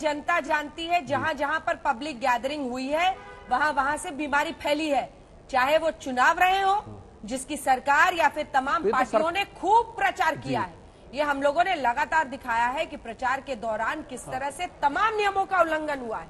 जनता जानती है, जहां जहां पर पब्लिक गैदरिंग हुई है वहां वहां से बीमारी फैली है, चाहे वो चुनाव रहे हो, जिसकी सरकार या फिर तमाम पार्टियों ने खूब प्रचार किया है। ये हम लोगों ने लगातार दिखाया है कि प्रचार के दौरान किस तरह से तमाम नियमों का उल्लंघन हुआ है,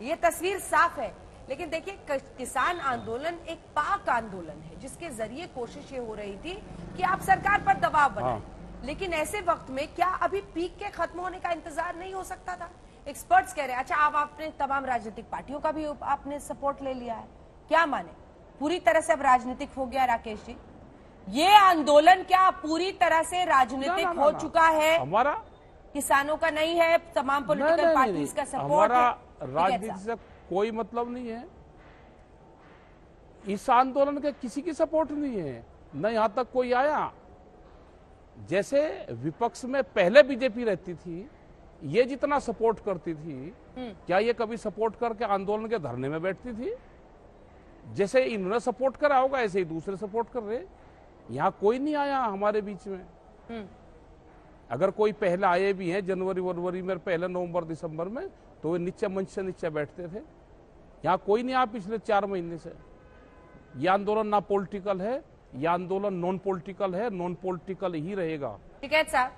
ये तस्वीर साफ है। लेकिन देखिए, किसान आंदोलन एक पाक आंदोलन है जिसके जरिए कोशिश ये हो रही थी कि आप सरकार पर दबाव बनाएं। लेकिन ऐसे वक्त में क्या अभी पीक के खत्म होने का इंतजार नहीं हो सकता था? एक्सपर्ट्स कह रहे हैं, अच्छा अब आपने तमाम राजनीतिक पार्टियों का भी आपने सपोर्ट ले लिया है, क्या माने पूरी तरह से अब राजनीतिक हो गया? राकेश जी, ये आंदोलन क्या पूरी तरह से राजनीतिक हो चुका है? हमारा किसानों का नहीं है, तमाम पॉलिटिकल पार्टीज का सपोर्ट है, राजनीति से कोई मतलब नहीं है। इस आंदोलन के किसी की सपोर्ट नहीं है, न यहां तक कोई आया। जैसे विपक्ष में पहले बीजेपी रहती थी, ये जितना सपोर्ट करती थी, क्या ये कभी सपोर्ट करके आंदोलन के धरने में बैठती थी? जैसे इन्होंने सपोर्ट करा होगा ऐसे ही दूसरे सपोर्ट कर रहे। यहाँ कोई नहीं आया हमारे बीच में। अगर कोई पहले आए भी हैं जनवरी में, पहले नवंबर दिसंबर में, तो वे नीचे मंच से नीचे बैठते थे। यहाँ कोई नहीं आया पिछले 4 महीने से। ये आंदोलन ना पॉलिटिकल है, ये आंदोलन नॉन पॉलिटिकल है, नॉन पॉलिटिकल ही रहेगा। ठीक है साहब,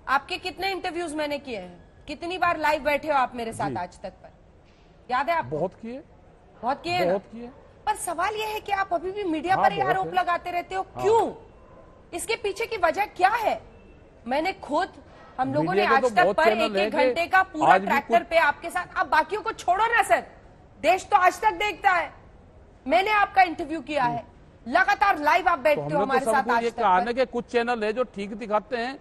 आपके कितने इंटरव्यूज मैंने किए हैं, कितनी बार लाइव बैठे हो आप मेरे साथ आज तक पर, याद है आपको? बहुत किए, बहुत किए, बहुत किए। पर सवाल यह है कि आप अभी भी मीडिया पर ही आरोप लगाते रहते हो, क्यों? इसके पीछे की वजह क्या है? मैंने खुद, हम लोगों ने आज तक पर 1-1 घंटे का पूरा ट्रैक्टर पे आपके साथ, आप बाकियों को छोड़ो ना सर, देश तो आज तक देखता है। मैंने आपका इंटरव्यू किया है, लगातार लाइव आप बैठते हो हमारे साथ आज तक। कहने के कुछ चैनल है जो ठीक दिखाते हैं,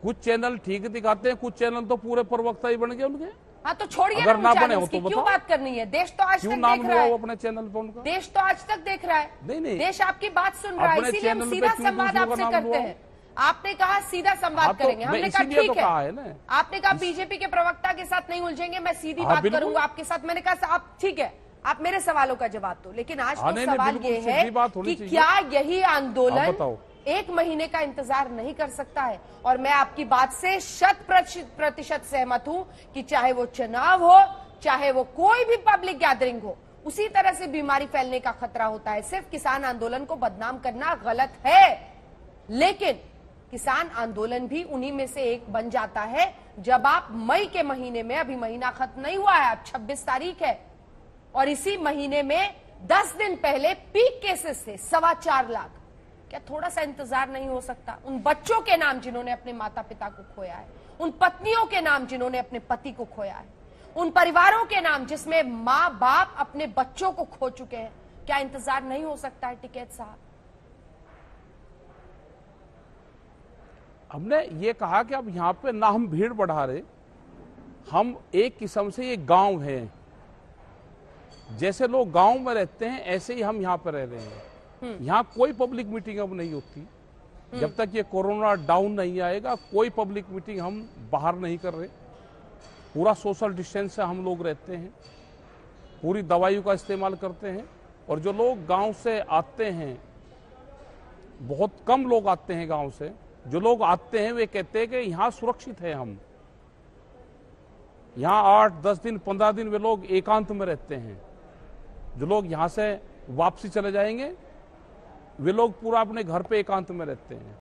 कुछ चैनल ठीक दिखाते हैं, कुछ चैनल तो पूरे प्रवक्ता ही बन गए उनके। हाँ तो छोड़िए, अगर ना बने हो तो क्यों बात करनी है? देश तो आज तक देख रहा है अपने चैनल पे उनका, देश तो आज तक देख रहा है। नहीं, देश आपकी बात सुन रहा है, इसीलिए हम सीधा संवाद आपसे करते हैं। आपने कहा सीधा संवाद करेंगे, हमने कहा ठीक है। आपने कहा बीजेपी के प्रवक्ता के साथ नहीं उलझेंगे, मैं सीधी बात करूंगा आपके साथ। मैंने कहा आप ठीक है, आप मेरे सवालों का जवाब दो। लेकिन आज तो सवाल ये है कि क्या यही आंदोलन 1 महीने का इंतजार नहीं कर सकता है? और मैं आपकी बात से 100% सहमत हूं कि चाहे वो चुनाव हो, चाहे वो कोई भी पब्लिक गैदरिंग हो, उसी तरह से बीमारी फैलने का खतरा होता है। सिर्फ किसान आंदोलन को बदनाम करना गलत है, लेकिन किसान आंदोलन भी उन्हीं में से एक बन जाता है जब आप मई के महीने में, अभी महीना खत्म नहीं हुआ है, अब 26 तारीख है, और इसी महीने में 10 दिन पहले पीक केसेस थे 4.25 लाख। क्या थोड़ा सा इंतजार नहीं हो सकता? उन बच्चों के नाम जिन्होंने अपने माता पिता को खोया है, उन पत्नियों के नाम जिन्होंने अपने पति को खोया है, उन परिवारों के नाम जिसमें माँ बाप अपने बच्चों को खो चुके हैं, क्या इंतजार नहीं हो सकता है टिकैत साहब? हमने ये कहा कि अब यहाँ पे ना हम भीड़ बढ़ा रहे, हम एक किस्म से ये गांव है, जैसे लोग गांव में रहते हैं ऐसे ही हम यहाँ पे रह रहे हैं। यहाँ कोई पब्लिक मीटिंग अब नहीं होती जब तक ये कोरोना डाउन नहीं आएगा। कोई पब्लिक मीटिंग हम बाहर नहीं कर रहे, पूरा सोशल डिस्टेंस से हम लोग रहते हैं, पूरी दवाइयों का इस्तेमाल करते हैं। और जो लोग गांव से आते हैं, बहुत कम लोग आते हैं गांव से, जो लोग आते हैं वे कहते हैं कि यहाँ सुरक्षित है। हम यहाँ 8-10 दिन 15 दिन वे लोग एकांत में रहते हैं। जो लोग यहाँ से वापसी चले जाएंगे वे लोग पूरा अपने घर पे एकांत में रहते हैं।